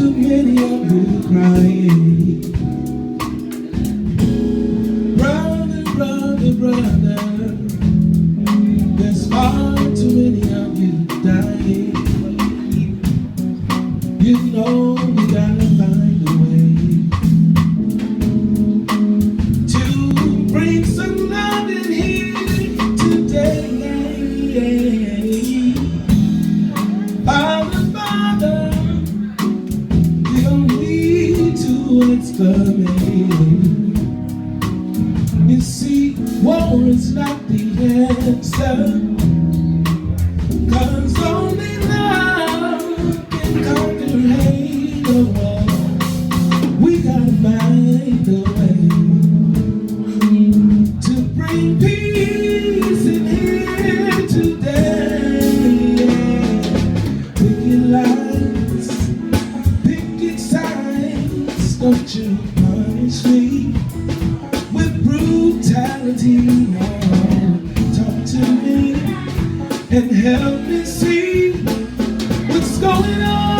too many of you crying. Brother, brother, brother, there's far too many of you dying. You know you gotta find a way to bring some love in here today. Father, Father, you don't need to exclaim. You see, war is not the answer, 'cause only love can conquer hate or war. We gotta find a way to bring peace in here today. Picket lines, picket signs, don't you punish me with brutality. Oh, talk to me and help me see what's going on.